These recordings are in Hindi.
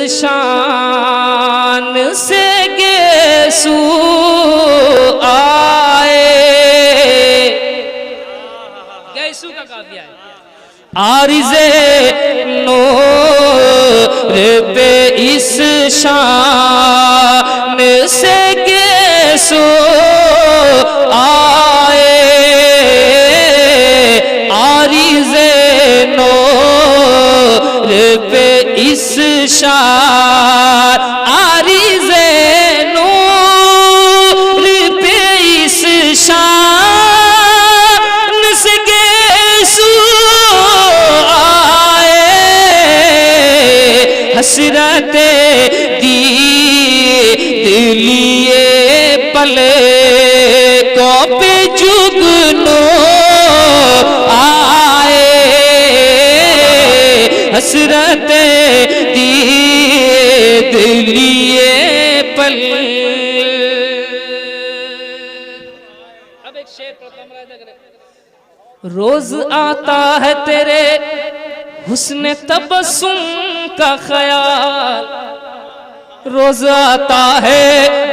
शान से गेसू आए। गेसू का काफिया है। आरिज़े नूर पे इस शान से गेसू आए। आरिज़े नूर पे इस शान, आरिज़े नूर पे इस शान से गेसू आए। हसरते दिलिए पले को पे जुगनू आए। हसरते दिलिए पल। अब एक शेर रोज आता है तेरे हुस्न तबस्सुम का ख्याल। रोज आता है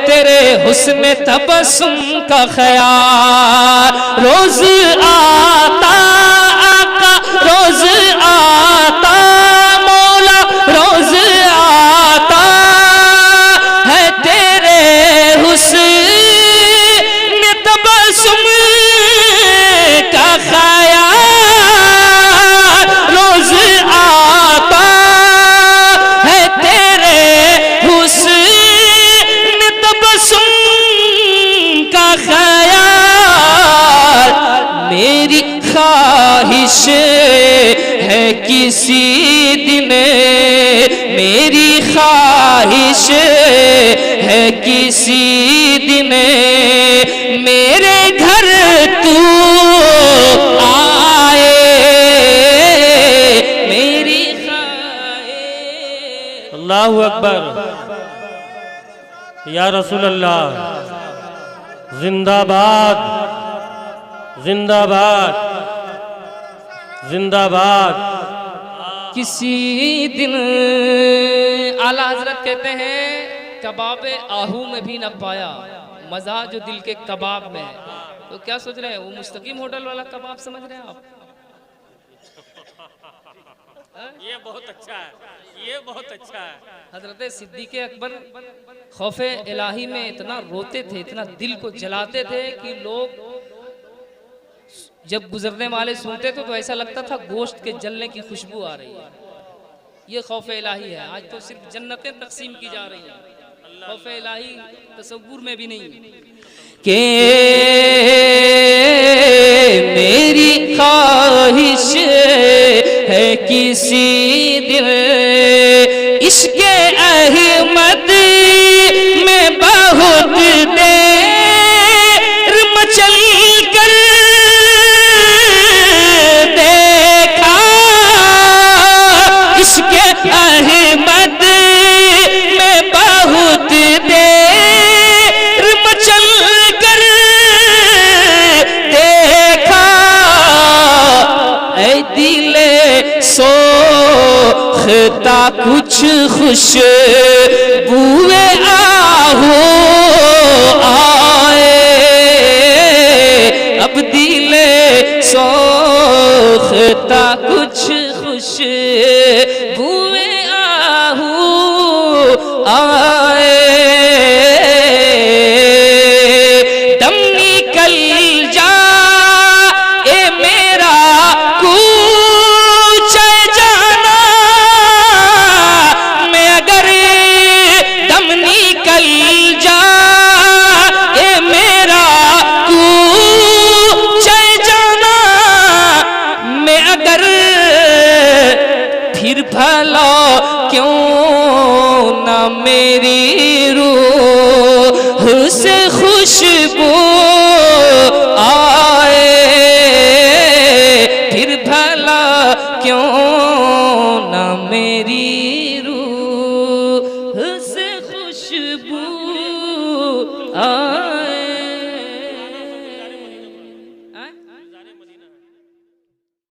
तेरे हुस्न तबस्सुम का ख्याल। रोज आता आका, रोज आता मौला, रोज आता है तेरे हुस्न तबस्सुम का ख्याल। रोज आता है तेरे हुस्न तबस्सुम का ख्याल। मेरी ख्वाहिश है किसी दिन, मेरी ख्वाहिश है किसी दिन मेरे घर तू आए। मेरी ख्वाहिश। अल्लाहु अकबर। या रसूल अल्लाह, जिंदाबाद जिंदाबाद जिंदाबाद। किसी दिन आला हजरत कहते हैं कबाब आहू में भी न पाया मजा जो दिल के कबाब में है। तो क्या सोच रहे हैं, वो मुस्तकीम होटल वाला कबाब समझ रहे हैं आप? ये बहुत अच्छा है, ये बहुत अच्छा है। हजरत सिद्दीक़ अकबर खौफे इलाही में इतना रोते थे, इतना दिल को जलाते थे कि लोग जब गुजरने वाले सुनते थे तो ऐसा लगता था गोश्त के जलने की खुशबू आ रही है। ये खौफे इलाही है। आज तो सिर्फ जन्नतें तकसीम की जा रही हैं, खौफे इलाही तसव्वुर में भी नहीं के। मेरी ख्वाहिश है किसी दिन इश्क़े अहमद में बहुत देर मचल कर देखा। इश्क़े अहमद में बहुत देर मचल कर देखा। ऐ दिले सोखता कुछ खुश बुए आहू आए। अब दिले सोखता कुछ खुश बुए आहू आए। दम निकल जा ए मेरा कूच जाना। मैं अगर दम निकल जा ए मेरा कूच जाना। मैं अगर फिर भला क्यों ना मेरी रूह से खुशबू आए। फिर भला क्यों ना मेरी